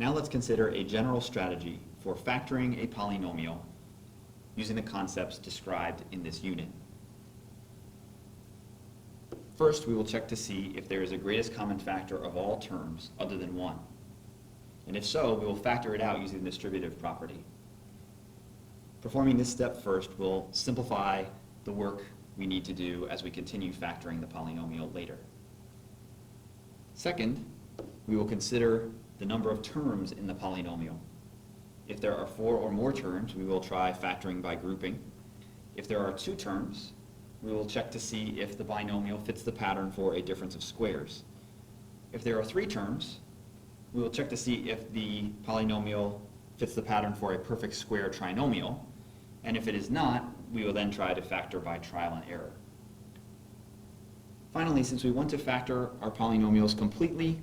Now let's consider a general strategy for factoring a polynomial using the concepts described in this unit. First, we will check to see if there is a greatest common factor of all terms other than 1. And if so, we will factor it out using the distributive property. Performing this step first will simplify the work we need to do as we continue factoring the polynomial later. Second, we will consider the number of terms in the polynomial. If there are 4 or more terms, we will try factoring by grouping. If there are 2 terms, we will check to see if the binomial fits the pattern for a difference of squares. If there are 3 terms, we will check to see if the polynomial fits the pattern for a perfect square trinomial, and if it is not, we will then try to factor by trial and error. Finally, since we want to factor our polynomials completely,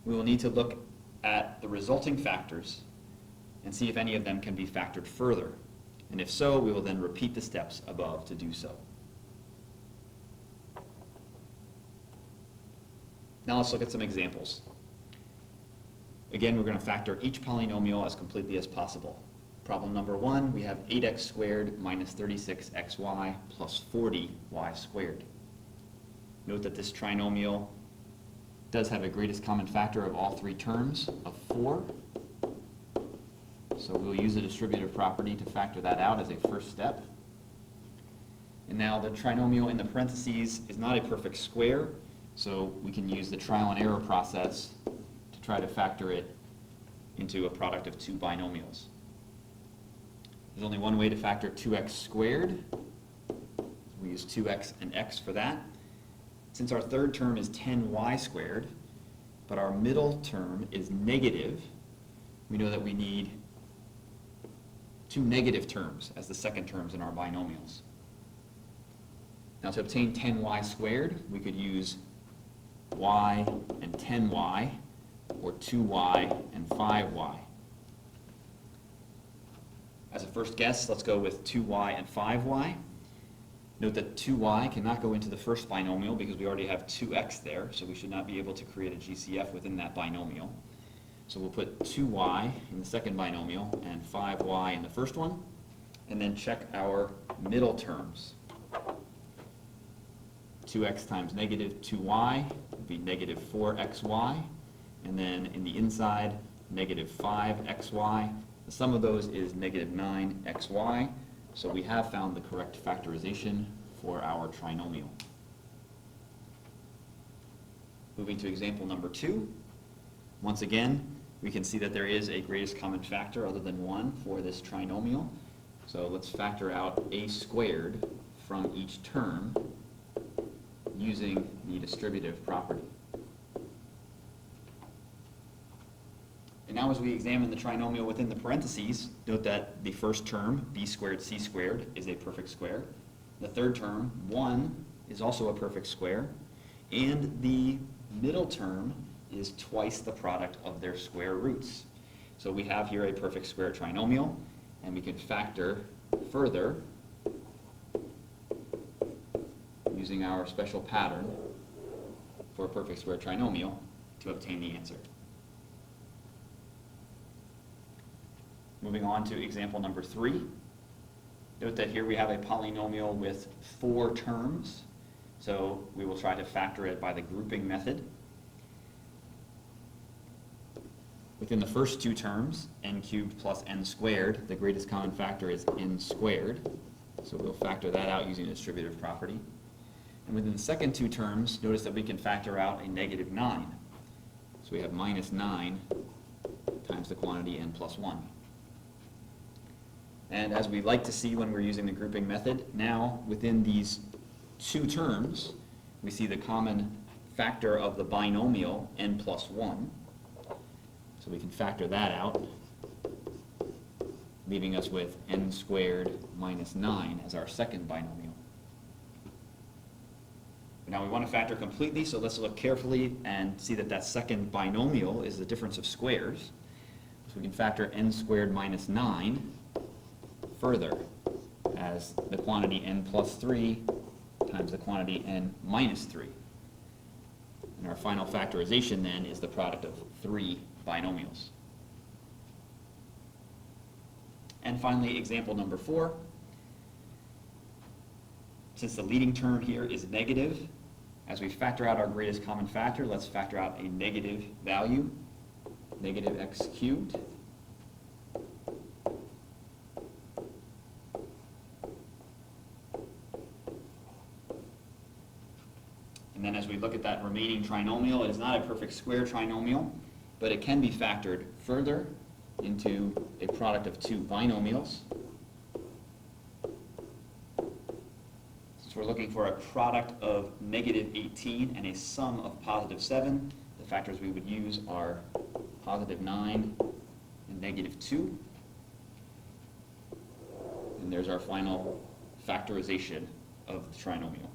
we will need to look at the resulting factors and see if any of them can be factored further. And if so, we will then repeat the steps above to do so. Now let's look at some examples. Again, we're going to factor each polynomial as completely as possible. Problem number 1, we have 8x squared minus 36xy plus 40y squared. Note that this trinomial does have a greatest common factor of all 3 terms of 4. So we'll use the distributive property to factor that out as a first step. And now the trinomial in the parentheses is not a perfect square, so we can use the trial and error process to try to factor it into a product of 2 binomials. There's only one way to factor 2x squared. We use 2x and x for that. Since our third term is 10y squared, but our middle term is negative, we know that we need 2 negative terms as the second terms in our binomials. Now to obtain 10y squared, we could use y and 10y, or 2y and 5y. As a first guess, let's go with 2y and 5y. Note that 2y cannot go into the first binomial because we already have 2x there, so we should not be able to create a GCF within that binomial. So we'll put 2y in the second binomial and 5y in the first one, and then check our middle terms. 2x times negative 2y would be negative 4xy, and then in the inside, negative 5xy. The sum of those is negative 9xy, so we have found the correct factorization for our trinomial. Moving to example number 2. Once again, we can see that there is a greatest common factor other than 1 for this trinomial. So let's factor out a squared from each term using the distributive property. And now as we examine the trinomial within the parentheses, note that the first term, b squared c squared, is a perfect square. The third term, 1, is also a perfect square. And the middle term is twice the product of their square roots. So we have here a perfect square trinomial, and we can factor further using our special pattern for a perfect square trinomial to obtain the answer. Moving on to example number 3. Note that here we have a polynomial with 4 terms, so we will try to factor it by the grouping method. Within the first 2 terms, n cubed plus n squared, the greatest common factor is n squared, so we'll factor that out using the distributive property. And within the second 2 terms, notice that we can factor out a negative 9. So we have minus 9 times the quantity n plus 1. And as we like to see when we're using the grouping method, now within these 2 terms, we see the common factor of the binomial n plus 1. So we can factor that out, leaving us with n squared minus 9 as our second binomial. Now we want to factor completely, so let's look carefully and see that that second binomial is the difference of squares. So we can factor n squared minus 9 further as the quantity n plus 3 times the quantity n minus 3. And our final factorization then is the product of 3 binomials. And finally, example number 4. Since the leading term here is negative, as we factor out our greatest common factor, let's factor out a negative value, negative x cubed. And then as we look at that remaining trinomial, it is not a perfect square trinomial, but it can be factored further into a product of 2 binomials. Since we're looking for a product of negative 18 and a sum of positive 7, the factors we would use are positive 9 and negative 2. And there's our final factorization of the trinomial.